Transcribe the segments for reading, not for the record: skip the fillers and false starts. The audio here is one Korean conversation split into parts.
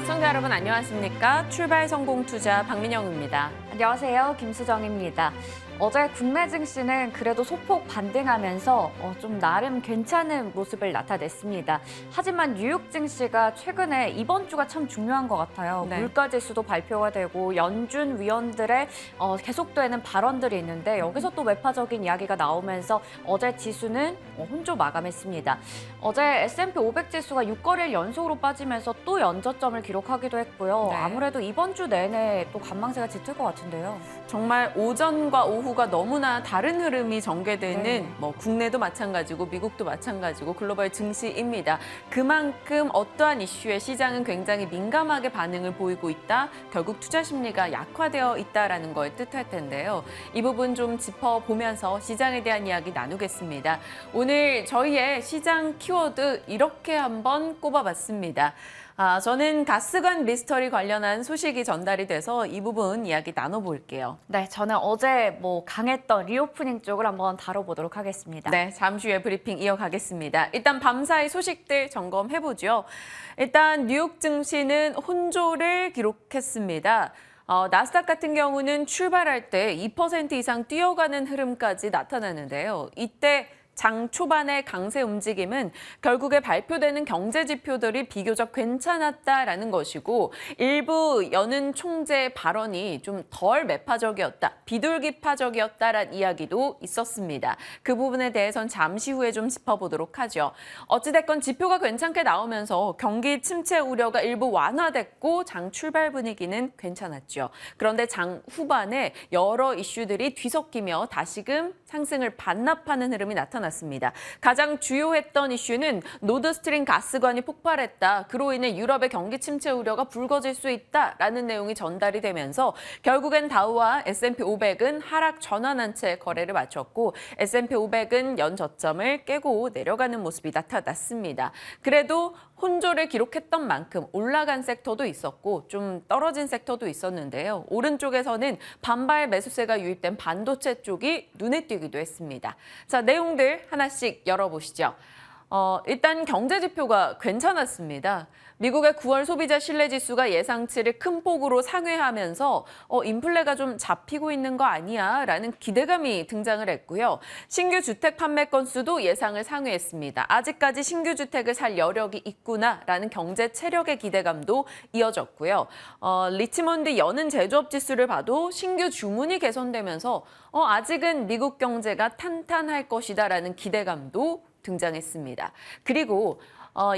시청자 여러분 안녕하십니까? 출발 성공 투자 박민영입니다. 안녕하세요. 김수정입니다. 어제 국내 증시는 그래도 소폭 반등하면서 좀 나름 괜찮은 모습을 나타냈습니다. 하지만 뉴욕 증시가 최근에 이번 주가 참 중요한 것 같아요. 네. 물가지수도 발표가 되고 연준 위원들의 계속되는 발언들이 있는데 여기서 또 매파적인 이야기가 나오면서 어제 지수는 혼조 마감했습니다. 어제 S&P 500 지수가 6거래일 연속으로 빠지면서 또 연저점을 기록하기도 했고요. 네. 아무래도 이번 주 내내 또 관망세가 짙을 것 같은데요. 정말 오전과 오후가 너무나 다른 흐름이 전개되는 네. 국내도 마찬가지고 미국도 마찬가지고 글로벌 증시입니다. 그만큼 어떠한 이슈에 시장은 굉장히 민감하게 반응을 보이고 있다. 결국 투자 심리가 약화되어 있다라는 걸 뜻할 텐데요. 이 부분 좀 짚어보면서 시장에 대한 이야기 나누겠습니다. 오늘 저희의 시장 키워드 이렇게 한번 꼽아봤습니다. 저는 가스관 미스터리 관련한 소식이 전달이 돼서 이 부분 이야기 나눠볼게요. 네, 저는 어제 강했던 리오프닝 쪽을 한번 다뤄보도록 하겠습니다. 네, 잠시 후에 브리핑 이어가겠습니다. 일단 밤사이 소식들 점검해보죠. 일단 뉴욕 증시는 혼조를 기록했습니다. 나스닥 같은 경우는 출발할 때 2% 이상 뛰어가는 흐름까지 나타나는데요. 이때 장 초반의 강세 움직임은 결국에 발표되는 경제 지표들이 비교적 괜찮았다라는 것이고 일부 연은 총재 발언이 좀 덜 매파적이었다, 비둘기파적이었다라는 이야기도 있었습니다. 그 부분에 대해서는 잠시 후에 좀 짚어보도록 하죠. 어찌됐건 지표가 괜찮게 나오면서 경기 침체 우려가 일부 완화됐고 장 출발 분위기는 괜찮았죠. 그런데 장 후반에 여러 이슈들이 뒤섞이며 다시금 상승을 반납하는 흐름이 나타났습니다. 가장 주요했던 이슈는 노드스트림 가스관이 폭발했다. 그로 인해 유럽의 경기 침체 우려가 불거질 수 있다라는 내용이 전달이 되면서 결국엔 다우와 S&P 500은 하락 전환한 채 거래를 마쳤고 S&P 500은 연저점을 깨고 내려가는 모습이 나타났습니다. 그래도 혼조를 기록했던 만큼 올라간 섹터도 있었고 좀 떨어진 섹터도 있었는데요. 오른쪽에서는 반발 매수세가 유입된 반도체 쪽이 눈에 띄기도 했습니다. 자, 내용들 하나씩 열어보시죠. 일단 경제 지표가 괜찮았습니다. 미국의 9월 소비자 신뢰 지수가 예상치를 큰 폭으로 상회하면서 인플레가 좀 잡히고 있는 거 아니야? 라는 기대감이 등장을 했고요. 신규 주택 판매 건수도 예상을 상회했습니다. 아직까지 신규 주택을 살 여력이 있구나라는 경제 체력의 기대감도 이어졌고요. 리치몬드 여는 제조업 지수를 봐도 신규 주문이 개선되면서 아직은 미국 경제가 탄탄할 것이다라는 기대감도 등장했습니다. 그리고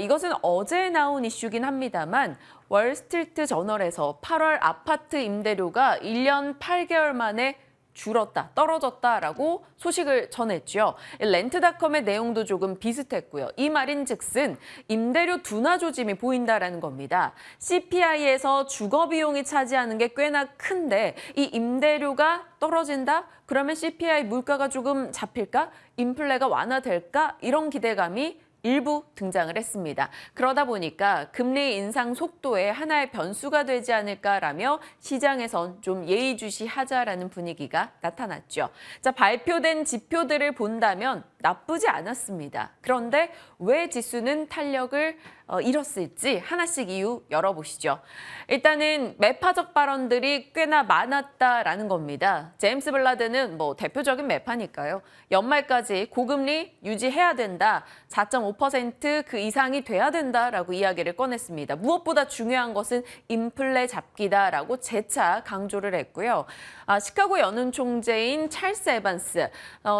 이것은 어제 나온 이슈긴 합니다만 월스트리트 저널에서 8월 아파트 임대료가 1년 8개월 만에 줄었다, 떨어졌다라고 소식을 전했죠. 렌트닷컴의 내용도 조금 비슷했고요. 이 말인즉슨 임대료 둔화 조짐이 보인다라는 겁니다. CPI에서 주거 비용이 차지하는 게 꽤나 큰데 이 임대료가 떨어진다? 그러면 CPI 물가가 조금 잡힐까? 인플레가 완화될까? 이런 기대감이 일부 등장을 했습니다. 그러다 보니까 금리 인상 속도에 하나의 변수가 되지 않을까라며 시장에선 좀 예의주시하자라는 분위기가 나타났죠. 자, 발표된 지표들을 본다면 나쁘지 않았습니다. 그런데 왜 지수는 탄력을 잃었을지 하나씩 이유 열어보시죠. 일단은 매파적 발언들이 꽤나 많았다라는 겁니다. 제임스 블라드는 대표적인 매파니까요. 연말까지 고금리 유지해야 된다. 4.5% 그 이상이 돼야 된다라고 이야기를 꺼냈습니다. 무엇보다 중요한 것은 인플레 잡기다라고 재차 강조를 했고요. 시카고 연은 총재인 찰스 에반스,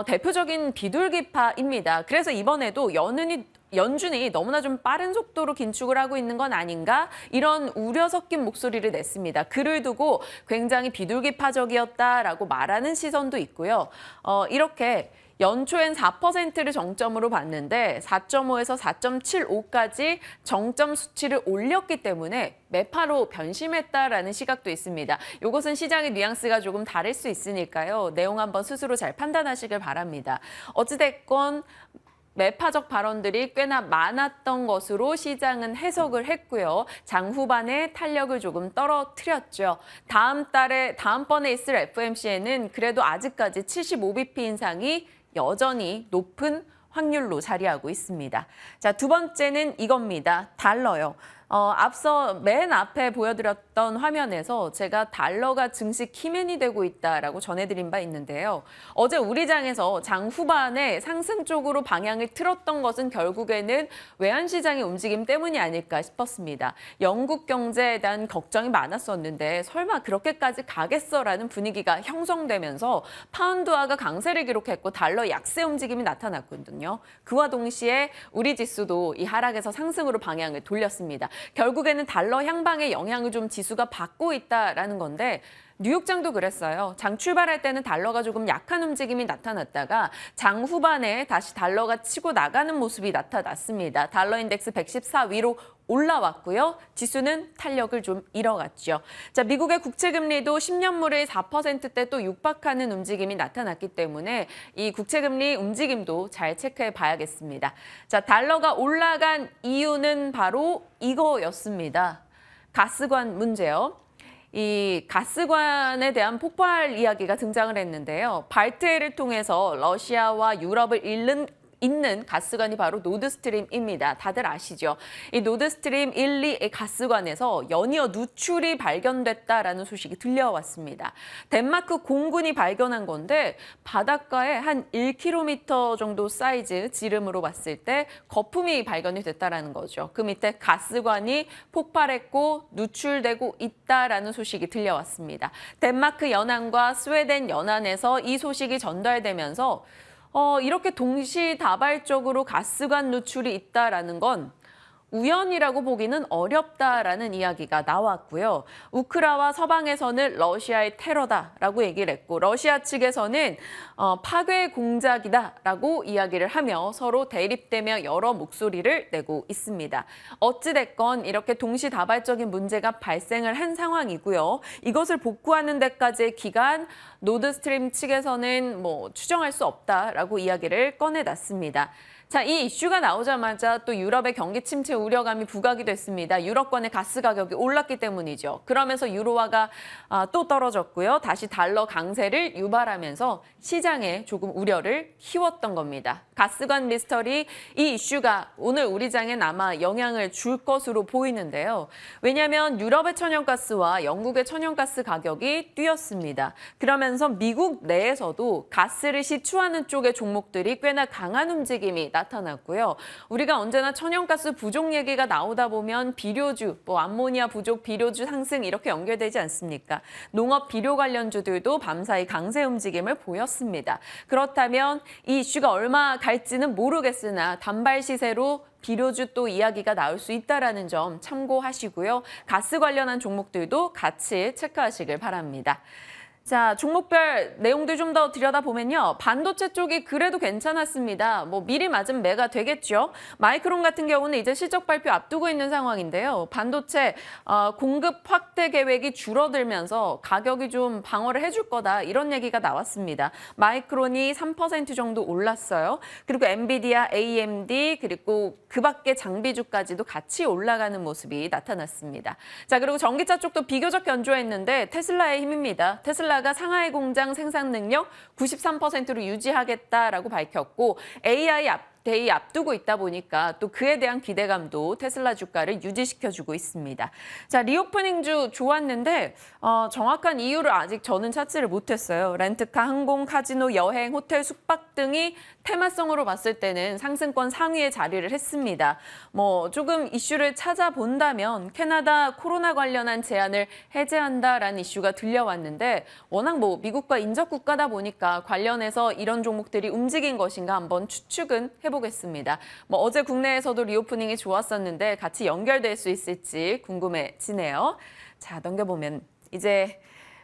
대표적인 비둘기파입니다. 그래서 이번에도 연준이 너무나 좀 빠른 속도로 긴축을 하고 있는 건 아닌가? 이런 우려 섞인 목소리를 냈습니다. 그를 두고 굉장히 비둘기파적이었다라고 말하는 시선도 있고요. 이렇게 연초엔 4%를 정점으로 봤는데 4.5에서 4.75까지 정점 수치를 올렸기 때문에 매파로 변심했다라는 시각도 있습니다. 이것은 시장의 뉘앙스가 조금 다를 수 있으니까요. 내용 한번 스스로 잘 판단하시길 바랍니다. 어찌됐건 매파적 발언들이 꽤나 많았던 것으로 시장은 해석을 했고요. 장 후반에 탄력을 조금 떨어뜨렸죠. 다음번에 있을 FOMC에는 그래도 아직까지 75bp 인상이 여전히 높은 확률로 자리하고 있습니다. 자, 두 번째는 이겁니다. 달러요. 앞서 맨 앞에 보여드렸던 화면에서 제가 달러가 증시 키맨이 되고 있다라고 전해드린 바 있는데요. 어제 우리 장에서 장 후반에 상승 쪽으로 방향을 틀었던 것은 결국에는 외환시장의 움직임 때문이 아닐까 싶었습니다. 영국 경제에 대한 걱정이 많았었는데 설마 그렇게까지 가겠어라는 분위기가 형성되면서 파운드화가 강세를 기록했고 달러 약세 움직임이 나타났거든요. 그와 동시에 우리 지수도 이 하락에서 상승으로 방향을 돌렸습니다. 결국에는 달러 향방의 영향을 좀 지수가 받고 있다라는 건데 뉴욕장도 그랬어요. 장 출발할 때는 달러가 조금 약한 움직임이 나타났다가 장 후반에 다시 달러가 치고 나가는 모습이 나타났습니다. 달러 인덱스 114 위로 올라왔고요. 지수는 탄력을 좀 잃어갔죠. 자, 미국의 국채금리도 10년물의 4%대 또 육박하는 움직임이 나타났기 때문에 이 국채금리 움직임도 잘 체크해 봐야겠습니다. 자, 달러가 올라간 이유는 바로 이거였습니다. 가스관 문제요. 이 가스관에 대한 폭발 이야기가 등장을 했는데요. 발트해를 통해서 러시아와 유럽을 잇는 가스관이 바로 노드스트림입니다. 다들 아시죠? 이 노드스트림 1, 2의 가스관에서 연이어 누출이 발견됐다라는 소식이 들려왔습니다. 덴마크 공군이 발견한 건데 바닷가에 한 1km 정도 사이즈 지름으로 봤을 때 거품이 발견이 됐다라는 거죠. 그 밑에 가스관이 폭발했고 누출되고 있다라는 소식이 들려왔습니다. 덴마크 연안과 스웨덴 연안에서 이 소식이 전달되면서 이렇게 동시다발적으로 가스관 누출이 있다라는 건 우연이라고 보기는 어렵다라는 이야기가 나왔고요. 우크라와 서방에서는 러시아의 테러다라고 얘기를 했고 러시아 측에서는 파괴 공작이다라고 이야기를 하며 서로 대립되며 여러 목소리를 내고 있습니다. 어찌됐건 이렇게 동시다발적인 문제가 발생을 한 상황이고요. 이것을 복구하는 데까지의 기간 노드스트림 측에서는 추정할 수 없다라고 이야기를 꺼내놨습니다. 자, 이 이슈가 나오자마자 또 유럽의 경기 침체 우려감이 부각이 됐습니다. 유럽권의 가스 가격이 올랐기 때문이죠. 그러면서 유로화가 또 떨어졌고요. 다시 달러 강세를 유발하면서 시장에 조금 우려를 키웠던 겁니다. 가스관 미스터리 이 이슈가 오늘 우리 장에 아마 영향을 줄 것으로 보이는데요. 왜냐하면 유럽의 천연가스와 영국의 천연가스 가격이 뛰었습니다. 그러면서 미국 내에서도 가스를 시추하는 쪽의 종목들이 꽤나 강한 움직임이 나타났고요. 우리가 언제나 천연가스 부족 얘기가 나오다 보면 비료주, 암모니아 부족, 비료주 상승 이렇게 연결되지 않습니까? 농업 비료 관련주들도 밤사이 강세 움직임을 보였습니다. 그렇다면 이 이슈가 얼마 갈지는 모르겠으나 단발 시세로 비료주 또 이야기가 나올 수 있다는 점 참고하시고요. 가스 관련한 종목들도 같이 체크하시길 바랍니다. 자, 종목별 내용들 좀 더 들여다보면요. 반도체 쪽이 그래도 괜찮았습니다. 미리 맞은 매가 되겠죠. 마이크론 같은 경우는 이제 실적 발표 앞두고 있는 상황인데요. 반도체 공급 확대 계획이 줄어들면서 가격이 좀 방어를 해줄 거다. 이런 얘기가 나왔습니다. 마이크론이 3% 정도 올랐어요. 그리고 엔비디아, AMD 그리고 그 밖의 장비주까지도 같이 올라가는 모습이 나타났습니다. 자, 그리고 전기차 쪽도 비교적 견조했는데 테슬라의 힘입니다. 테슬라가 상하이 공장 생산 능력 93%로 유지하겠다라고 밝혔고 AI 데이 앞두고 있다 보니까 또 그에 대한 기대감도 테슬라 주가를 유지시켜주고 있습니다. 자, 리오프닝주 좋았는데 정확한 이유를 아직 저는 찾지를 못했어요. 렌트카, 항공, 카지노, 여행, 호텔, 숙박 등이 테마성으로 봤을 때는 상승권 상위에 자리를 했습니다. 조금 이슈를 찾아본다면 캐나다 코로나 관련한 제한을 해제한다라는 이슈가 들려왔는데 워낙 미국과 인접 국가다 보니까 관련해서 이런 종목들이 움직인 것인가 한번 추측은 해보겠습니다. 어제 국내에서도 리오프닝이 좋았었는데 같이 연결될 수 있을지 궁금해지네요. 자, 넘겨보면 이제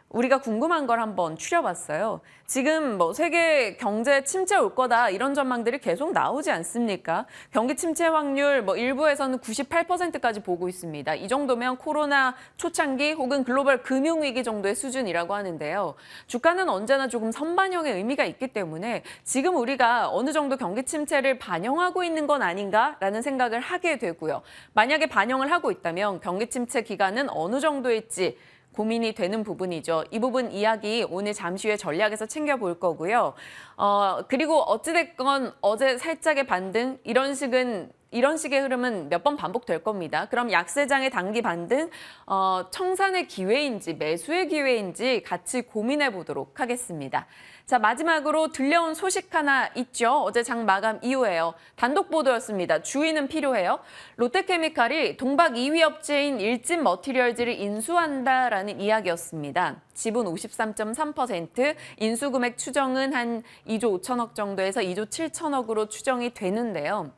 우리가 궁금한 걸 한번 추려봤어요. 지금 세계 경제 침체 올 거다 이런 전망들이 계속 나오지 않습니까? 경기 침체 확률 일부에서는 98%까지 보고 있습니다. 이 정도면 코로나 초창기 혹은 글로벌 금융위기 정도의 수준이라고 하는데요. 주가는 언제나 조금 선반영의 의미가 있기 때문에 지금 우리가 어느 정도 경기 침체를 반영하고 있는 건 아닌가라는 생각을 하게 되고요. 만약에 반영을 하고 있다면 경기 침체 기간은 어느 정도일지 고민이 되는 부분이죠. 이 부분 이야기 오늘 잠시 후에 전략에서 챙겨볼 거고요. 그리고 어찌됐건 어제 살짝의 반등 이런 식은 이런 식의 흐름은 몇 번 반복될 겁니다. 그럼 약세장의 단기 반등 청산의 기회인지 매수의 기회인지 같이 고민해 보도록 하겠습니다. 자, 마지막으로 들려온 소식 하나 있죠. 어제 장 마감 이후에요. 단독 보도였습니다. 주의는 필요해요. 롯데케미칼이 동박 2위 업체인 일진머티리얼즈를 인수한다라는 이야기였습니다. 지분 53.3%, 인수금액 추정은 한 2조 5천억 정도에서 2조 7천억으로 추정이 되는데요.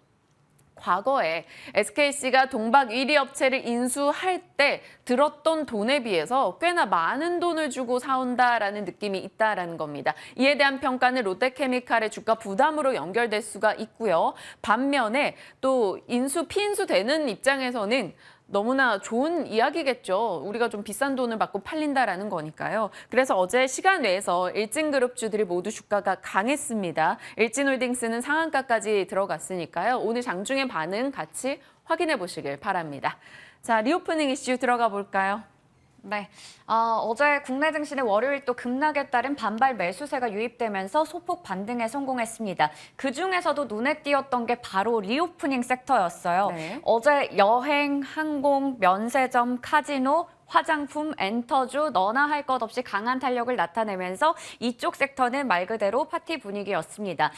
과거에 SKC가 동박 1위 업체를 인수할 때 들었던 돈에 비해서 꽤나 많은 돈을 주고 사온다라는 느낌이 있다라는 겁니다. 이에 대한 평가는 롯데케미칼의 주가 부담으로 연결될 수가 있고요. 반면에 또 피인수 되는 입장에서는 너무나 좋은 이야기겠죠. 우리가 좀 비싼 돈을 받고 팔린다라는 거니까요. 그래서 어제 시간 외에서 일진그룹주들이 모두 주가가 강했습니다. 일진홀딩스는 상한가까지 들어갔으니까요. 오늘 장중의 반응 같이 확인해 보시길 바랍니다. 자, 리오프닝 이슈 들어가 볼까요? 네, 어제 국내 증시는 월요일 또 급락에 따른 반발 매수세가 유입되면서 소폭 반등에 성공했습니다. 그중에서도 눈에 띄었던 게 바로 리오프닝 섹터였어요. 네. 어제 여행, 항공, 면세점, 카지노, 화장품, 엔터주, 너나 할 것 없이 강한 탄력을 나타내면서 이쪽 섹터는 말 그대로 파티 분위기였습니다.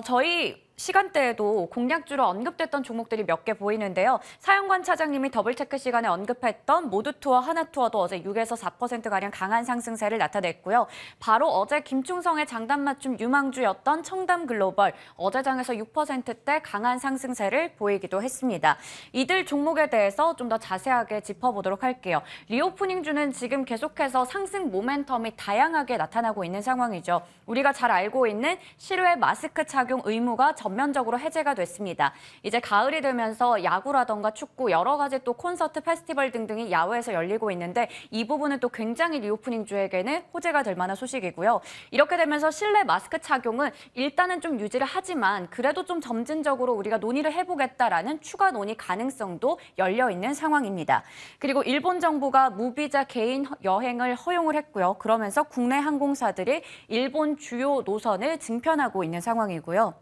저희 시간대에도 공략주로 언급됐던 종목들이 몇 개 보이는데요. 사영관 차장님이 더블체크 시간에 언급했던 모두투어, 하나투어도 어제 6에서 4%가량 강한 상승세를 나타냈고요. 바로 어제 김충성의 장단 맞춤 유망주였던 청담글로벌, 어제 장에서 6%대 강한 상승세를 보이기도 했습니다. 이들 종목에 대해서 좀 더 자세하게 짚어보도록 할게요. 리오프닝주는 지금 계속해서 상승 모멘텀이 다양하게 나타나고 있는 상황이죠. 우리가 잘 알고 있는 실외 마스크 착용 의무가 전면적으로 해제가 됐습니다. 이제 가을이 되면서 야구라던가 축구, 여러 가지 또 콘서트, 페스티벌 등등이 야외에서 열리고 있는데 이 부분은 또 굉장히 리오프닝주에게는 호재가 될 만한 소식이고요. 이렇게 되면서 실내 마스크 착용은 일단은 좀 유지를 하지만 그래도 좀 점진적으로 우리가 논의를 해보겠다라는 추가 논의 가능성도 열려 있는 상황입니다. 그리고 일본 정부가 무비자 개인 여행을 허용을 했고요. 그러면서 국내 항공사들이 일본 주요 노선을 증편하고 있는 상황이고요.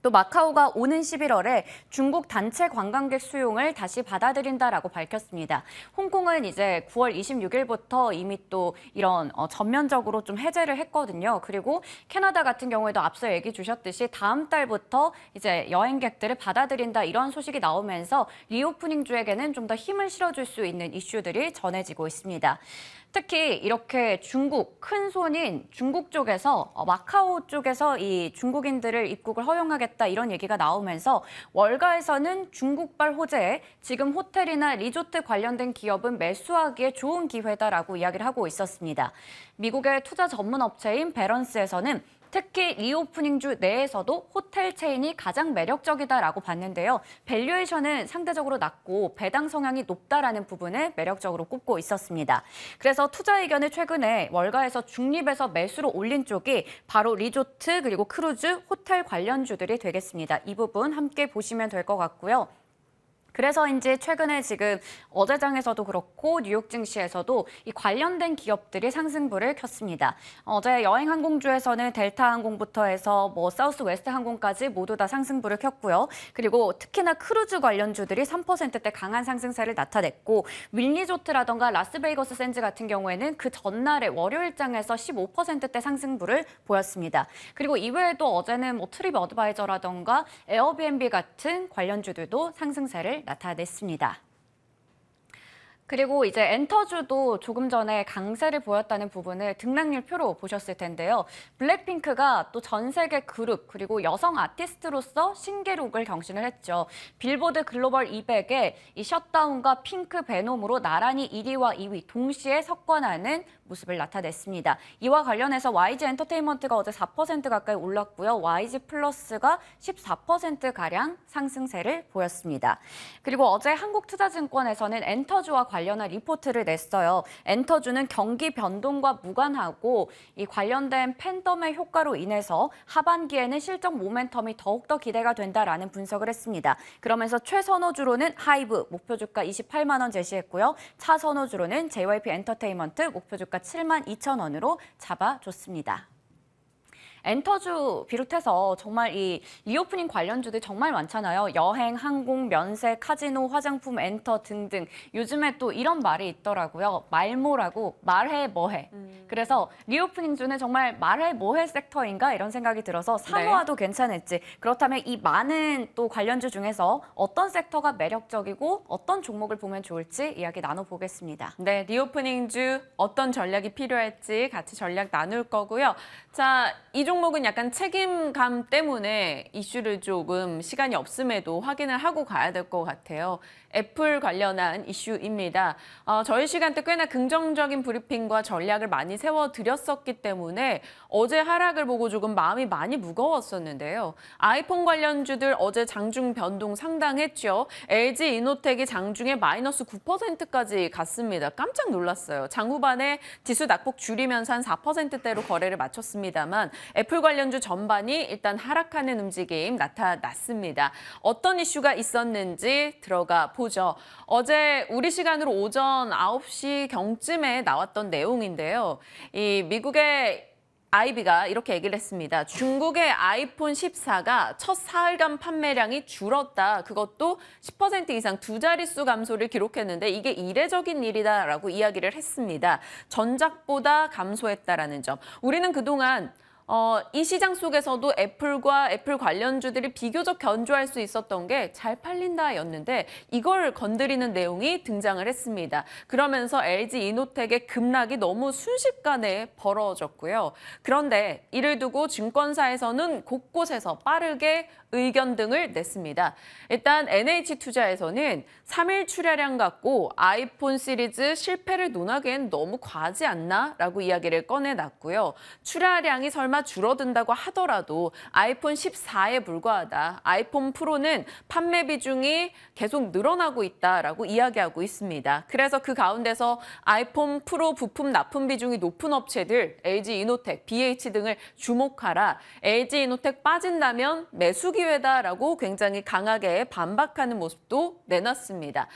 또 마카오가 오는 11월에 중국 단체 관광객 수용을 다시 받아들인다라고 밝혔습니다. 홍콩은 이제 9월 26일부터 이미 또 이런 전면적으로 좀 해제를 했거든요. 그리고 캐나다 같은 경우에도 앞서 얘기 주셨듯이 다음 달부터 이제 여행객들을 받아들인다 이런 소식이 나오면서 리오프닝주에게는 좀 더 힘을 실어줄 수 있는 이슈들이 전해지고 있습니다. 특히 이렇게 중국, 큰 손인 중국 쪽에서 마카오 쪽에서 이 중국인들을 입국을 허용하겠다 이런 얘기가 나오면서 월가에서는 중국발 호재에 지금 호텔이나 리조트 관련된 기업은 매수하기에 좋은 기회다라고 이야기를 하고 있었습니다. 미국의 투자 전문 업체인 베런스에서는 특히 리오프닝주 내에서도 호텔 체인이 가장 매력적이다라고 봤는데요. 밸류에이션은 상대적으로 낮고 배당 성향이 높다라는 부분을 매력적으로 꼽고 있었습니다. 그래서 투자 의견을 최근에 월가에서 중립에서 매수로 올린 쪽이 바로 리조트 그리고 크루즈, 호텔 관련주들이 되겠습니다. 이 부분 함께 보시면 될 것 같고요. 그래서인지 최근에 지금 어제장에서도 그렇고 뉴욕 증시에서도 이 관련된 기업들이 상승부를 켰습니다. 어제 여행 항공주에서는 델타 항공부터 해서 사우스 웨스트 항공까지 모두 다 상승부를 켰고요. 그리고 특히나 크루즈 관련주들이 3%대 강한 상승세를 나타냈고 윌리조트라던가 라스베이거스 샌즈 같은 경우에는 그 전날에 월요일장에서 15%대 상승부를 보였습니다. 그리고 이외에도 어제는 트립 어드바이저라던가 에어비앤비 같은 관련주들도 상승세를 나타냈습니다. 그리고 이제 엔터주도 조금 전에 강세를 보였다는 부분을 등락률 표로 보셨을 텐데요. 블랙핑크가 또 전 세계 그룹 그리고 여성 아티스트로서 신기록을 경신을 했죠. 빌보드 글로벌 200에 이 셧다운과 핑크 베놈으로 나란히 1위와 2위 동시에 석권하는 모습을 나타냈습니다. 이와 관련해서 YG 엔터테인먼트가 어제 4% 가까이 올랐고요. YG 플러스가 14%가량 상승세를 보였습니다. 그리고 어제 한국투자증권에서는 엔터주와 관련한 리포트를 냈어요. 엔터주는 경기 변동과 무관하고 이 관련된 팬덤의 효과로 인해서 하반기에는 실적 모멘텀이 더욱더 기대가 된다라는 분석을 했습니다. 그러면서 최선호주로는 하이브 목표주가 28만 원 제시했고요. 차선호주로는 JYP 엔터테인먼트 목표주가 72,000원으로 잡아줬습니다. 엔터주 비롯해서 정말 이 리오프닝 관련주들이 정말 많잖아요. 여행, 항공, 면세, 카지노, 화장품, 엔터 등등. 요즘에 또 이런 말이 있더라고요. 말모라고 말해 뭐해. 그래서 리오프닝주는 정말 말해 뭐해 섹터인가 이런 생각이 들어서 사모아도 괜찮을지. 그렇다면 이 많은 또 관련주 중에서 어떤 섹터가 매력적이고 어떤 종목을 보면 좋을지 이야기 나눠보겠습니다. 네, 리오프닝주 어떤 전략이 필요할지 같이 전략 나눌 거고요. 자, 이 종목은 약간 책임감 때문에 이슈를 조금 시간이 없음에도 확인을 하고 가야 될 것 같아요. 애플 관련한 이슈입니다. 저희 시간대 꽤나 긍정적인 브리핑과 전략을 많이 세워드렸었기 때문에 어제 하락을 보고 조금 마음이 많이 무거웠었는데요. 아이폰 관련주들 어제 장중 변동 상당했죠. LG 이노텍이 장중에 마이너스 9%까지 갔습니다. 깜짝 놀랐어요. 장 후반에 지수 낙폭 줄이면서 한 4%대로 거래를 마쳤습니다만 애플 관련주 전반이 일단 하락하는 움직임 나타났습니다. 어떤 이슈가 있었는지 들어가 보죠. 어제 우리 시간으로 오전 9시 경쯤에 나왔던 내용인데요. 이 미국의 아이비가 이렇게 얘기를 했습니다. 중국의 아이폰 14가 첫 사흘간 판매량이 줄었다. 그것도 10% 이상 두 자릿수 감소를 기록했는데 이게 이례적인 일이다라고 이야기를 했습니다. 전작보다 감소했다라는 점. 우리는 그동안 이 시장 속에서도 애플과 애플 관련주들이 비교적 견조할 수 있었던 게 잘 팔린다였는데 이걸 건드리는 내용이 등장을 했습니다. 그러면서 LG 이노텍의 급락이 너무 순식간에 벌어졌고요. 그런데 이를 두고 증권사에서는 곳곳에서 빠르게 의견 등을 냈습니다. 일단 NH투자에서는 3일 출하량 갖고 아이폰 시리즈 실패를 논하기엔 너무 과하지 않나? 라고 이야기를 꺼내놨고요. 출하량이 설마 줄어든다고 하더라도 아이폰 14에 불과하다. 아이폰 프로는 판매 비중이 계속 늘어나고 있다라고 이야기하고 있습니다. 그래서 그 가운데서 아이폰 프로 부품 납품 비중이 높은 업체들 LG 이노텍, BH 등을 주목하라. LG 이노텍 빠진다면 매수 기회다라고 굉장히 강하게 반박하는 모습도 내놨습니다.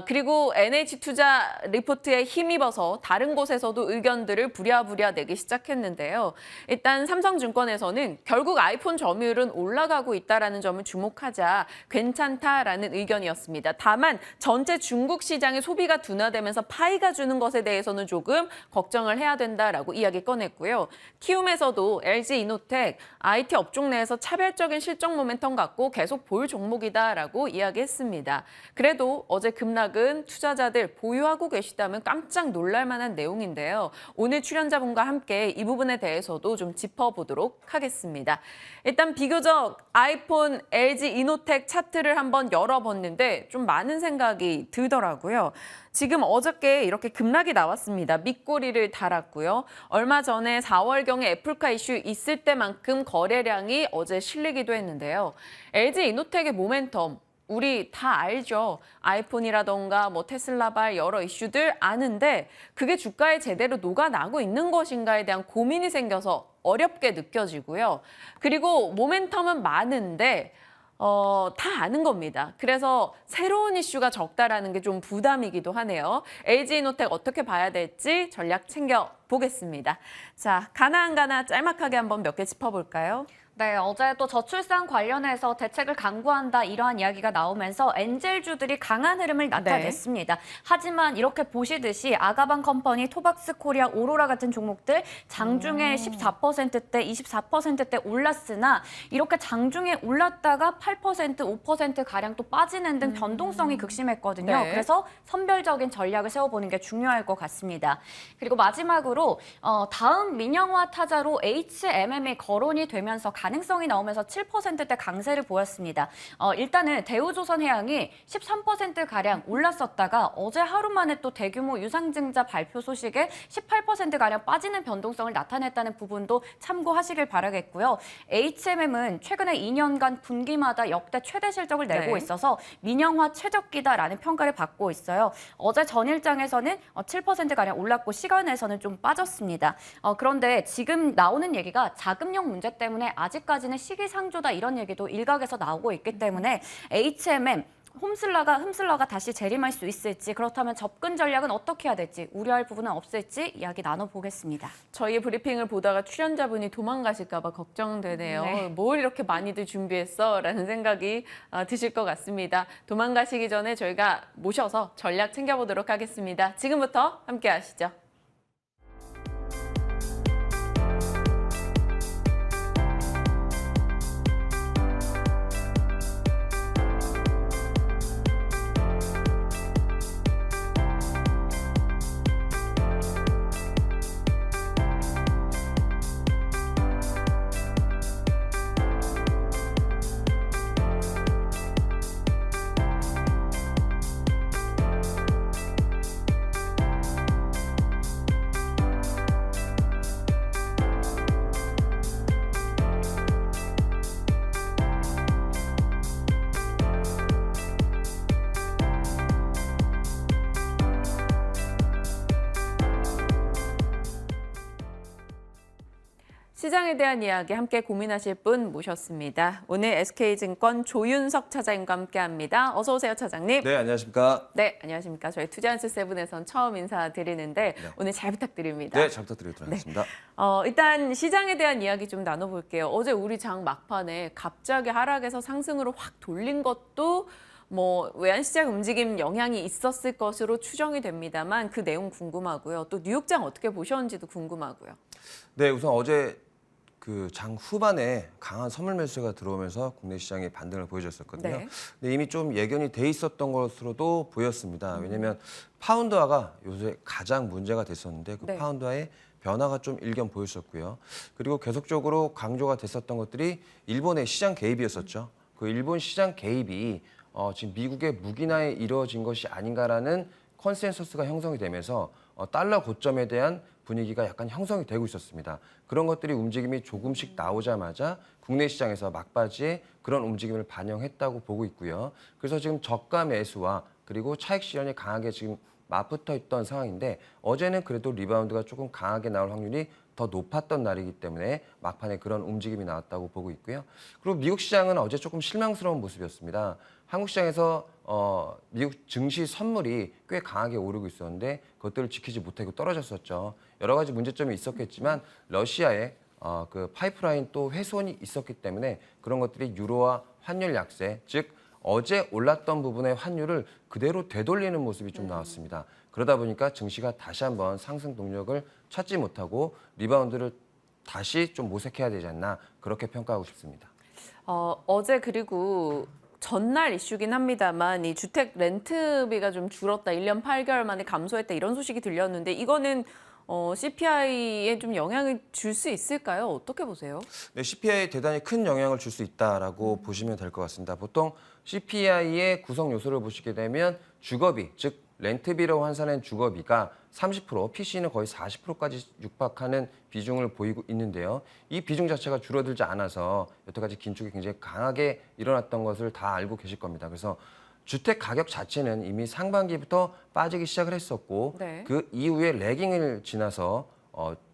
그리고 NH투자 리포트에 힘입어서 다른 곳에서도 의견들을 부랴부랴 내기 시작했는데요. 일단 삼성증권에서는 결국 아이폰 점유율은 올라가고 있다는 점을 주목하자 괜찮다라는 의견이었습니다. 다만 전체 중국 시장의 소비가 둔화되면서 파이가 주는 것에 대해서는 조금 걱정을 해야 된다라고 이야기 꺼냈고요. 키움에서도 LG 이노텍 IT 업종 내에서 차별적인 실적 모멘텀 갖고 계속 볼 종목이다라고 이야기했습니다. 그래도 어제 급락은 투자자들 보유하고 계시다면 깜짝 놀랄 만한 내용인데요. 오늘 출연자분과 함께 이 부분에 대해서도 좀 짚어보도록 하겠습니다. 일단 비교적 아이폰, LG 이노텍 차트를 한번 열어봤는데 좀 많은 생각이 들더라고요. 지금 어저께 이렇게 급락이 나왔습니다. 밑꼬리를 달았고요. 얼마 전에 4월경에 애플카 이슈 있을 때만큼 거래량이 어제 실리기도 했는데요. LG 이노텍의 모멘텀 우리 다 알죠. 아이폰이라던가 뭐 테슬라발 여러 이슈들 아는데 그게 주가에 제대로 녹아나고 있는 것인가에 대한 고민이 생겨서 어렵게 느껴지고요. 그리고 모멘텀은 많은데 다 아는 겁니다. 그래서 새로운 이슈가 적다라는 게 좀 부담이기도 하네요. LG이노텍 어떻게 봐야 될지 전략 챙겨보겠습니다. 자, 가나 짤막하게 한번 몇 개 짚어볼까요? 네, 어제 또 저출산 관련해서 대책을 강구한다 이러한 이야기가 나오면서 엔젤주들이 강한 흐름을 나타냈습니다. 하지만 이렇게 보시듯이 아가방 컴퍼니, 토박스 코리아, 오로라 같은 종목들 장중에 14%대, 24%대 올랐으나 이렇게 장중에 올랐다가 8%, 5%가량 또 빠지는 등 변동성이 극심했거든요. 네. 그래서 선별적인 전략을 세워보는 게 중요할 것 같습니다. 그리고 마지막으로 다음 민영화 타자로 HMM이 거론이 되면서 가능성이 나오면서 7%대 강세를 보였습니다. 일단은 대우조선해양이 13%가량 올랐었다가 어제 하루 만에 또 대규모 유상증자 발표 소식에 18%가량 빠지는 변동성을 나타냈다는 부분도 참고하시길 바라겠고요. HMM은 최근에 2년간 분기마다 역대 최대 실적을 내고 네. 있어서 민영화 최적기다라는 평가를 받고 있어요. 어제 전일장에서는 7%가량 올랐고 시간에서는 좀 빠졌습니다. 그런데 지금 나오는 얘기가 자금력 문제 때문에 아직까지는 시기상조다 이런 얘기도 일각에서 나오고 있기 때문에 HMM 홈슬러가 다시 재림할 수 있을지, 그렇다면 접근 전략은 어떻게 해야 될지, 우려할 부분은 없을지 이야기 나눠보겠습니다. 저희의 브리핑을 보다가 출연자분이 도망가실까 봐 걱정되네요. 네. 뭘 이렇게 많이들 준비했어? 라는 생각이 드실 것 같습니다. 도망가시기 전에 저희가 모셔서 전략 챙겨보도록 하겠습니다. 지금부터 함께 하시죠. 시장에 대한 이야기 함께 고민하실 분 모셨습니다. 오늘 SK증권 조윤석 차장님과 함께합니다. 어서 오세요, 차장님. 네, 안녕하십니까. 네, 안녕하십니까. 저희 투자한스 세븐에선 처음 인사드리는데 오늘 잘 부탁드립니다. 네, 잘 부탁드리도록 하겠습니다. 일단 시장에 대한 이야기 좀 나눠볼게요. 어제 우리 장 막판에 갑자기 하락에서 상승으로 확 돌린 것도 뭐 외환시장 움직임 영향이 있었을 것으로 추정이 됩니다만 그 내용 궁금하고요. 또 뉴욕장 어떻게 보셨는지도 궁금하고요. 네, 우선 어제 그 장 후반에 강한 선물 매수가 들어오면서 국내 시장이 반등을 보여줬었거든요. 네. 근데 이미 좀 예견이 돼 있었던 것으로도 보였습니다. 왜냐하면 파운드화가 요새 가장 문제가 됐었는데 그 네. 파운드화의 변화가 좀 일견 보였었고요. 그리고 계속적으로 강조가 됐었던 것들이 일본의 시장 개입이었었죠. 그 일본 시장 개입이 지금 미국의 무기나에 이루어진 것이 아닌가라는 컨센서스가 형성이 되면서 달러 고점에 대한 분위기가 약간 형성이 되고 있었습니다. 그런 것들이 움직임이 조금씩 나오자마자 국내 시장에서 막바지에 그런 움직임을 반영했다고 보고 있고요. 그래서 지금 저가 매수와 그리고 차익 실현이 강하게 지금 맞붙어 있던 상황인데 어제는 그래도 리바운드가 조금 강하게 나올 확률이 더 높았던 날이기 때문에 막판에 그런 움직임이 나왔다고 보고 있고요. 그리고 미국 시장은 어제 조금 실망스러운 모습이었습니다. 한국 시장에서 미국 증시 선물이 꽤 강하게 오르고 있었는데 그것들을 지키지 못하고 떨어졌었죠. 여러 가지 문제점이 있었겠지만 러시아의 그 파이프라인 또 훼손이 있었기 때문에 그런 것들이 유로화 환율 약세, 즉 어제 올랐던 부분의 환율을 그대로 되돌리는 모습이 좀 나왔습니다. 그러다 보니까 증시가 다시 한번 상승 동력을 찾지 못하고 리바운드를 다시 좀 모색해야 되지 않나 그렇게 평가하고 싶습니다. 어제 그리고 전날 이슈긴 합니다만 이 주택 렌트비가 좀 줄었다, 1년 8개월 만에 감소했다 이런 소식이 들렸는데 이거는 CPI에 좀 영향을 줄 수 있을까요? 어떻게 보세요? 네, CPI에 대단히 큰 영향을 줄 수 있다라고 보시면 될 것 같습니다. 보통 CPI의 구성 요소를 보시게 되면 주거비, 즉 렌트비로 환산한 주거비가 30%, PC는 거의 40%까지 육박하는 비중을 보이고 있는데요. 이 비중 자체가 줄어들지 않아서 여태까지 긴축이 굉장히 강하게 일어났던 것을 다 알고 계실 겁니다. 그래서 주택 가격 자체는 이미 상반기부터 빠지기 시작을 했었고 네. 그 이후에 레깅을 지나서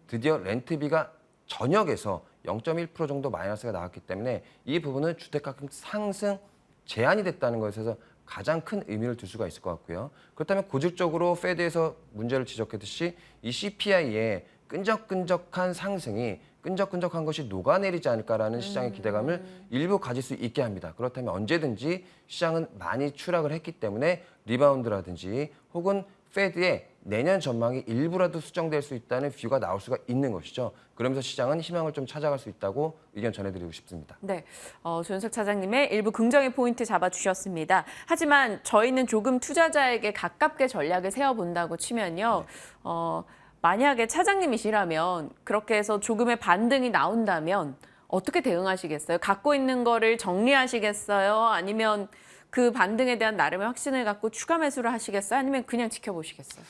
드디어 렌트비가 전역에서 0.1% 정도 마이너스가 나왔기 때문에 이 부분은 주택 가격 상승 제한이 됐다는 것에서 가장 큰 의미를 둘 수가 있을 것 같고요. 그렇다면 고질적으로 페드에서 문제를 지적했듯이 이 CPI의 끈적끈적한 상승이 끈적끈적한 것이 녹아내리지 않을까라는 시장의 기대감을 일부 가질 수 있게 합니다. 그렇다면 언제든지 시장은 많이 추락을 했기 때문에 리바운드라든지 혹은 페드의 내년 전망이 일부라도 수정될 수 있다는 뷰가 나올 수가 있는 것이죠. 그러면서 시장은 희망을 좀 찾아갈 수 있다고 의견 전해드리고 싶습니다. 네, 조윤석 차장님의 일부 긍정의 포인트 잡아주셨습니다. 하지만 저희는 조금 투자자에게 가깝게 전략을 세워본다고 치면요. 만약에 차장님이시라면 그렇게 해서 조금의 반등이 나온다면 어떻게 대응하시겠어요? 갖고 있는 거를 정리하시겠어요? 아니면 그 반등에 대한 나름의 확신을 갖고 추가 매수를 하시겠어요? 아니면 그냥 지켜보시겠어요?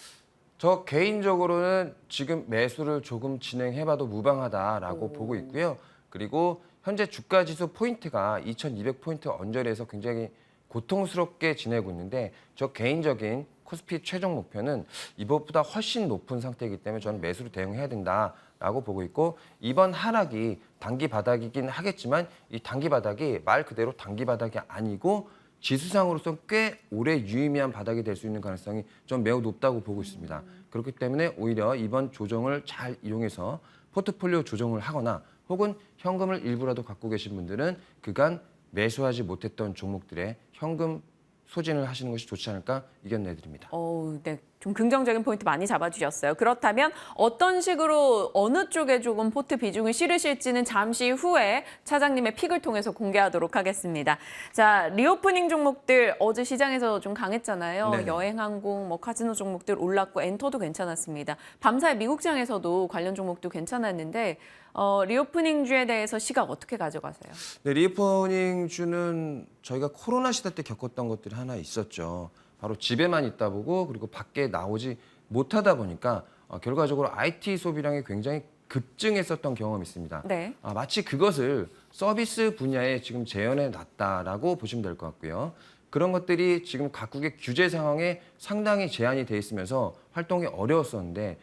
저 개인적으로는 지금 매수를 조금 진행해봐도 무방하다라고 보고 있고요. 그리고 현재 주가지수 포인트가 2200포인트 언저리에서 굉장히 고통스럽게 지내고 있는데 저 개인적인 코스피 최종 목표는 이것보다 훨씬 높은 상태이기 때문에 저는 매수로 대응해야 된다라고 보고 있고 이번 하락이 단기 바닥이긴 하겠지만 이 단기 바닥이 말 그대로 단기 바닥이 아니고 지수상으로서 꽤 오래 유의미한 바닥이 될 수 있는 가능성이 좀 매우 높다고 보고 있습니다. 그렇기 때문에 오히려 이번 조정을 잘 이용해서 포트폴리오 조정을 하거나 혹은 현금을 일부라도 갖고 계신 분들은 그간 매수하지 못했던 종목들의 현금 소진을 하시는 것이 좋지 않을까 의견 내드립니다. 네. 좀 긍정적인 포인트 많이 잡아주셨어요. 그렇다면 어떤 식으로 어느 쪽에 조금 포트 비중을 실으실지는 잠시 후에 차장님의 픽을 통해서 공개하도록 하겠습니다. 자, 리오프닝 종목들 어제 시장에서 좀 강했잖아요. 네네. 여행, 항공, 카지노 종목들 올랐고 엔터도 괜찮았습니다. 밤사이 미국장에서도 관련 종목도 괜찮았는데 리오프닝주에 대해서 시각 어떻게 가져가세요? 네, 리오프닝주는 저희가 코로나 시대 때 겪었던 것들이 하나 있었죠. 바로 집에만 있다 보고 그리고 밖에 나오지 못하다 보니까 결과적으로 IT 소비량이 굉장히 급증했었던 경험이 있습니다. 네. 마치 그것을 서비스 분야에 지금 재현해 놨다라고 보시면 될 것 같고요. 그런 것들이 지금 각국의 규제 상황에 상당히 제한이 돼 있으면서 활동이 어려웠었는데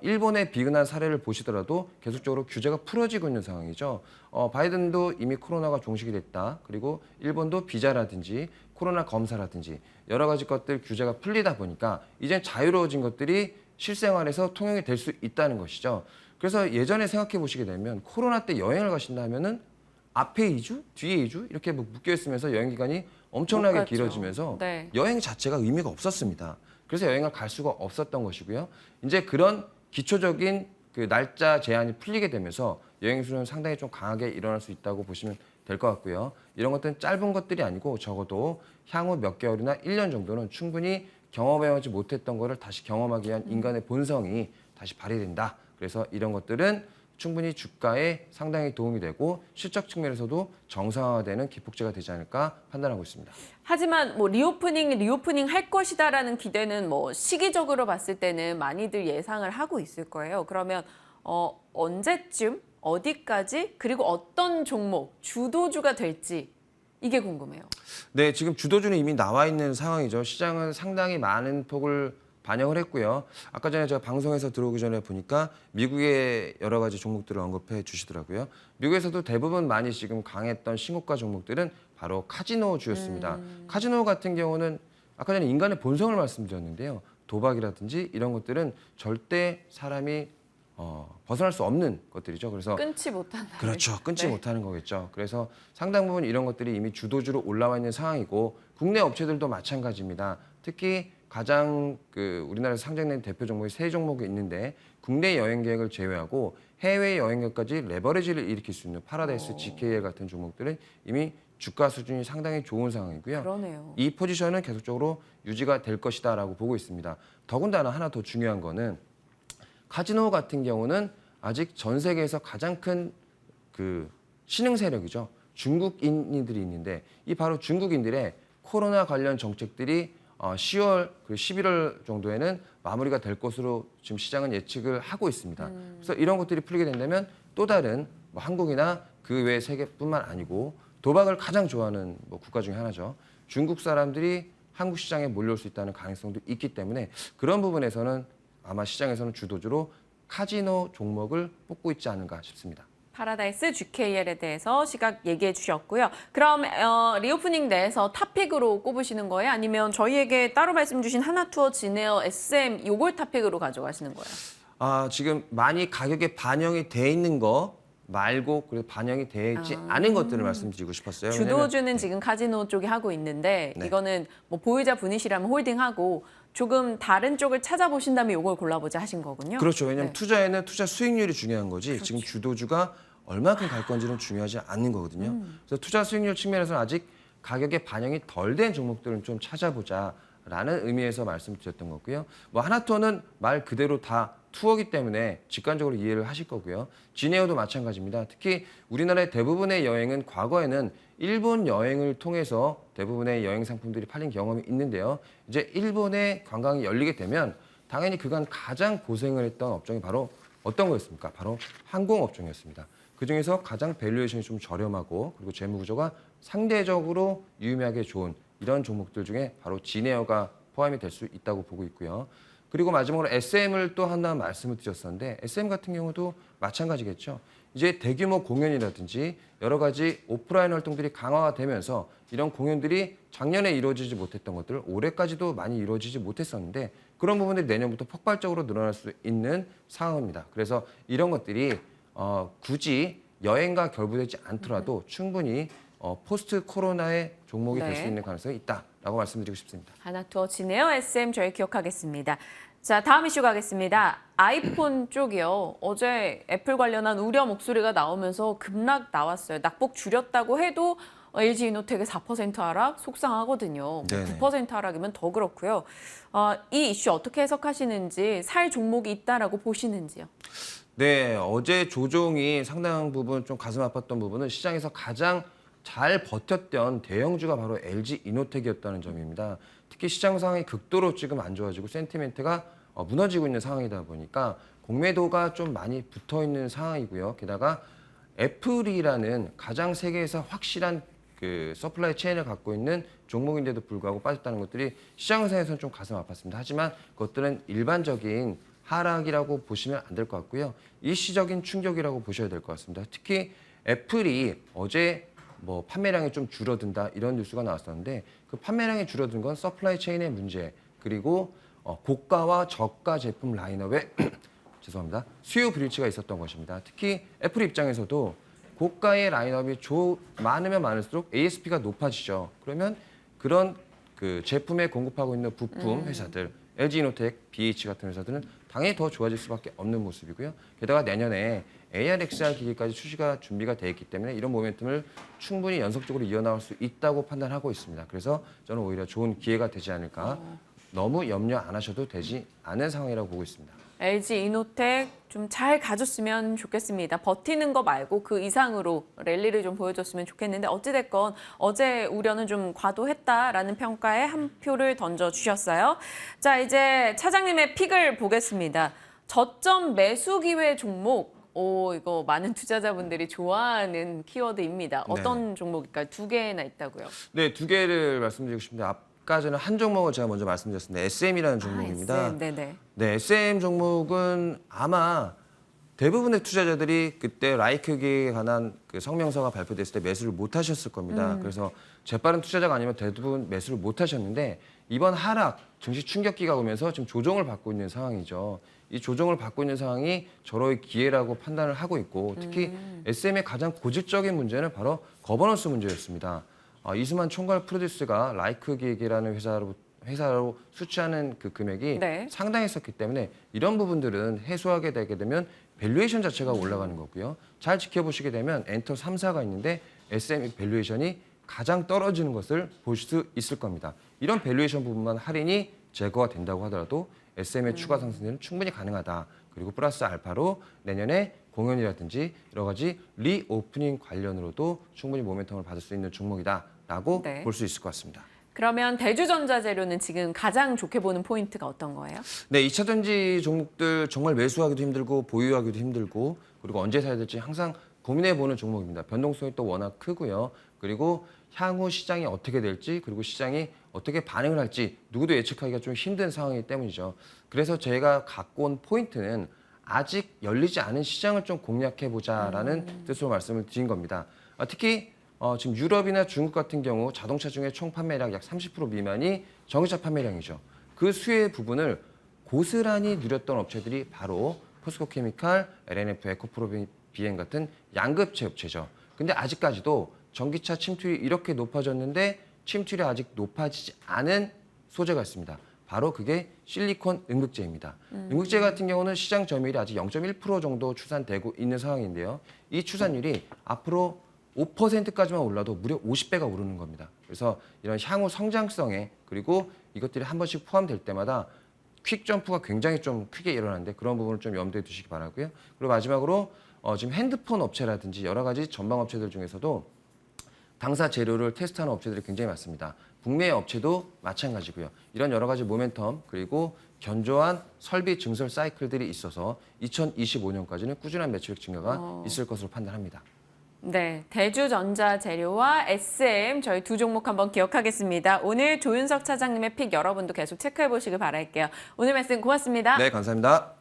일본의 비근한 사례를 보시더라도 계속적으로 규제가 풀어지고 있는 상황이죠. 바이든도 이미 코로나가 종식이 됐다. 그리고 일본도 비자라든지 코로나 검사라든지 여러 가지 것들 규제가 풀리다 보니까 이제 자유로워진 것들이 실생활에서 통용이 될 수 있다는 것이죠. 그래서 예전에 생각해 보시게 되면 코로나 때 여행을 가신다 하면은 앞에 2주, 뒤에 2주 이렇게 묶여 있으면서 여행 기간이 엄청나게 못 갔죠. 길어지면서 네. 여행 자체가 의미가 없었습니다. 그래서 여행을 갈 수가 없었던 것이고요. 이제 그런 기초적인 그 날짜 제한이 풀리게 되면서 여행 수는 상당히 좀 강하게 일어날 수 있다고 보시면 될 것 같고요. 이런 것들은 짧은 것들이 아니고 적어도 향후 몇 개월이나 1년 정도는 충분히 경험해오지 못했던 거를 다시 경험하기 위한 인간의 본성이 다시 발휘된다. 그래서 이런 것들은 충분히 주가에 상당히 도움이 되고 실적 측면에서도 정상화되는 기폭제가 되지 않을까 판단하고 있습니다. 하지만 리오프닝 할 것이다라는 기대는 시기적으로 봤을 때는 많이들 예상을 하고 있을 거예요. 그러면 언제쯤, 어디까지, 그리고 어떤 종목, 주도주가 될지 이게 궁금해요. 네, 지금 주도주는 이미 나와 있는 상황이죠. 시장은 상당히 많은 폭을 반영을 했고요. 아까 전에 제가 방송에서 들어오기 전에 보니까 미국의 여러 가지 종목들을 언급해 주시더라고요. 미국에서도 대부분 많이 지금 강했던 신고가 종목들은 바로 카지노주였습니다. 카지노 같은 경우는 아까 전에 인간의 본성을 말씀드렸는데요. 도박이라든지 이런 것들은 절대 사람이 벗어날 수 없는 것들이죠. 그래서 끊지 못한다. 그렇죠. 끊지 네. 못하는 거겠죠. 그래서 상당 부분 이런 것들이 이미 주도주로 올라와 있는 상황이고 국내 업체들도 마찬가지입니다. 특히 가장 우리나라에서 상장된 대표 종목이 세 종목이 있는데 국내 여행 계획을 제외하고 해외 여행 계획까지 레버리지를 일으킬 수 있는 파라다이스, GKL 같은 종목들은 이미 주가 수준이 상당히 좋은 상황이고요. 그러네요. 이 포지션은 계속적으로 유지가 될 것이다라고 보고 있습니다. 더군다나 하나 더 중요한 거는 카지노 같은 경우는 아직 전 세계에서 가장 큰 신흥 세력이죠. 중국인들이 있는데 이 바로 중국인들의 코로나 관련 정책들이 10월 그리고 11월 정도에는 마무리가 될 것으로 지금 시장은 예측을 하고 있습니다. 그래서 이런 것들이 풀리게 된다면 또 다른 한국이나 그 외 세계뿐만 아니고 도박을 가장 좋아하는 국가 중에 하나죠. 중국 사람들이 한국 시장에 몰려올 수 있다는 가능성도 있기 때문에 그런 부분에서는 아마 시장에서는 주도주로 카지노 종목을 뽑고 있지 않은가 싶습니다. 파라다이스 GKL에 대해서 시각 얘기해 주셨고요. 그럼 리오프닝 내에서 탑픽으로 꼽으시는 거예요? 아니면 저희에게 따로 말씀 주신 하나투어, 진에어, SM 요걸 탑픽으로 가져가시는 거예요? 지금 많이 가격에 반영이 돼 있는 거 말고 그래도 반영이 되지 않은 것들을 말씀드리고 싶었어요. 주도주는 지금 카지노 쪽이 하고 있는데 네. 이거는 보유자 분이시라면 홀딩하고 조금 다른 쪽을 찾아보신 다음에 이걸 골라보자 하신 거군요. 그렇죠. 왜냐하면 네. 투자에는 투자 수익률이 중요한 거지 지금 주도주가 얼마큼 갈 건지는 중요하지 않는 거거든요. 그래서 투자 수익률 측면에서는 아직 가격에 반영이 덜 된 종목들은 좀 찾아보자라는 의미에서 말씀드렸던 거고요. 하나투어는 말 그대로 다 투어기 때문에 직관적으로 이해를 하실 거고요. 진에어도 마찬가지입니다. 특히 우리나라의 대부분의 여행은 과거에는 일본 여행을 통해서 대부분의 여행 상품들이 팔린 경험이 있는데요. 이제 일본의 관광이 열리게 되면 당연히 그간 가장 고생을 했던 업종이 바로 어떤 거였습니까? 바로 항공업종이었습니다. 그중에서 가장 밸류에이션이 좀 저렴하고 그리고 재무구조가 상대적으로 유의미하게 좋은 이런 종목들 중에 바로 진에어가 포함이 될 수 있다고 보고 있고요. 그리고 마지막으로 SM을 또 하나 말씀을 드렸었는데 SM 같은 경우도 마찬가지겠죠. 이제 대규모 공연이라든지 여러 가지 오프라인 활동들이 강화가 되면서 이런 공연들이 작년에 이루어지지 못했던 것들 올해까지도 많이 이루어지지 못했었는데 그런 부분들이 내년부터 폭발적으로 늘어날 수 있는 상황입니다. 그래서 이런 것들이 굳이 여행과 결부되지 않더라도 충분히 포스트 코로나의 종목이 될 수 네. 있는 가능성이 있다라고 말씀드리고 싶습니다. 하나투어 진에어 SM 저희 기억하겠습니다. 자, 다음 이슈 가겠습니다. 아이폰 쪽이요. 어제 애플 관련한 우려 목소리가 나오면서 급락 나왔어요. 낙폭 줄였다고 해도 LG이노텍의 4% 하락 속상하거든요. 네네. 9% 하락이면 더 그렇고요. 이 이슈 어떻게 해석하시는지, 살 종목이 있다라고 보시는지요? 네, 어제 조종이 상당 부분 좀 가슴 아팠던 부분은 시장에서 가장 잘 버텼던 대형주가 바로 LG 이노텍이었다는 점입니다. 특히 시장 상황이 극도로 지금 안 좋아지고 센티멘트가 무너지고 있는 상황이다 보니까 공매도가 좀 많이 붙어 있는 상황이고요. 게다가 애플이라는 가장 세계에서 확실한 그 서플라이 체인을 갖고 있는 종목인데도 불구하고 빠졌다는 것들이 시장상에서는 좀 가슴 아팠습니다. 하지만 그것들은 일반적인 하락이라고 보시면 안 될 것 같고요. 일시적인 충격이라고 보셔야 될 것 같습니다. 특히 애플이 어제 뭐 판매량이 좀 줄어든다 이런 뉴스가 나왔었는데 그 판매량이 줄어든 건 서플라이 체인의 문제 그리고 고가와 저가 제품 라인업에 죄송합니다. 수요 불일치가 있었던 것입니다. 특히 애플 입장에서도 고가의 라인업이 많으면 많을수록 ASP가 높아지죠. 그러면 그런 그 제품에 공급하고 있는 부품 회사들 LG이노텍, BH 같은 회사들은 당연히 더 좋아질 수밖에 없는 모습이고요. 게다가 내년에 AR, XR 기기까지 출시가 준비가 되어 있기 때문에 이런 모멘텀을 충분히 연속적으로 이어나갈 수 있다고 판단하고 있습니다. 그래서 저는 오히려 좋은 기회가 되지 않을까. 너무 염려 안 하셔도 되지 않은 상황이라고 보고 있습니다. LG 이노텍 좀 잘 가줬으면 좋겠습니다. 버티는 거 말고 그 이상으로 랠리를 좀 보여줬으면 좋겠는데 어찌됐건 어제 우려는 좀 과도했다라는 평가에 한 표를 던져주셨어요. 자, 이제 차장님의 픽을 보겠습니다. 저점 매수 기회 종목. 이거 많은 투자자분들이 좋아하는 키워드입니다. 어떤 종목일까요? 2개나 있다고요. 네, 2개를 말씀드리고 싶은데 아까 전에 한 종목을 제가 먼저 말씀드렸습니다. SM이라는 종목입니다. SM, 네네. 네, SM 종목은 아마 대부분의 투자자들이 그때 라이크기에 관한 그 성명서가 발표됐을 때 매수를 못 하셨을 겁니다. 그래서 재빠른 투자자가 아니면 대부분 매수를 못 하셨는데 이번 하락, 증시 충격기가 오면서 지금 조정을 받고 있는 상황이죠. 이 조정을 받고 있는 상황이 절호의 기회라고 판단을 하고 있고 특히 SM의 가장 고질적인 문제는 바로 거버넌스 문제였습니다. 이수만 총괄 프로듀스가 라이크기획이라는 회사로 수취하는 그 금액이 네. 상당했었기 때문에 이런 부분들은 해소하게 되게 되면 밸류에이션 자체가 올라가는 거고요. 잘 지켜보시게 되면 엔터 3사가 있는데 SM 밸류에이션이 가장 떨어지는 것을 보실 수 있을 겁니다. 이런 밸류에이션 부분만 할인이 제거가 된다고 하더라도 SM의 추가 상승은 충분히 가능하다. 그리고 플러스 알파로 내년에 공연이라든지 여러 가지 리오프닝 관련으로도 충분히 모멘텀을 받을 수 있는 종목이다라고 네. 볼 수 있을 것 같습니다. 그러면 대주전자재료는 지금 가장 좋게 보는 포인트가 어떤 거예요? 네, 2차 전지 종목들 정말 매수하기도 힘들고 보유하기도 힘들고 그리고 언제 사야 될지 항상 고민해보는 종목입니다. 변동성이 또 워낙 크고요. 그리고 향후 시장이 어떻게 될지 그리고 시장이 어떻게 반응을 할지 누구도 예측하기가 좀 힘든 상황이기 때문이죠. 그래서 제가 갖고 온 포인트는 아직 열리지 않은 시장을 좀 공략해보자라는 뜻으로 말씀을 드린 겁니다. 특히 지금 유럽이나 중국 같은 경우 자동차 중에 총 판매량 약 30% 미만이 전기차 판매량이죠. 그 수혜 부분을 고스란히 누렸던 업체들이 바로 포스코케미칼, LNF, 에코프로비엔 같은 양극재 업체죠. 근데 아직까지도 전기차 침투율이 이렇게 높아졌는데 침투율이 아직 높아지지 않은 소재가 있습니다. 바로 그게 실리콘 음극재입니다. 음극재 같은 경우는 시장 점유율이 아직 0.1% 정도 추산되고 있는 상황인데요. 이 추산율이 앞으로 5%까지만 올라도 무려 50배가 오르는 겁니다. 그래서 이런 향후 성장성에 그리고 이것들이 한 번씩 포함될 때마다 퀵 점프가 굉장히 좀 크게 일어나는데 그런 부분을 좀 염두에 두시기 바라고요. 그리고 마지막으로 지금 핸드폰 업체라든지 여러 가지 전방 업체들 중에서도 당사 재료를 테스트하는 업체들이 굉장히 많습니다. 북미 업체도 마찬가지고요. 이런 여러 가지 모멘텀 그리고 견조한 설비 증설 사이클들이 있어서 2025년까지는 꾸준한 매출액 증가가 있을 것으로 판단합니다. 네, 대주전자재료와 SM 저희 두 종목 한번 기억하겠습니다. 오늘 조윤석 차장님의 픽 여러분도 계속 체크해 보시길 바랄게요. 오늘 말씀 고맙습니다. 네, 감사합니다.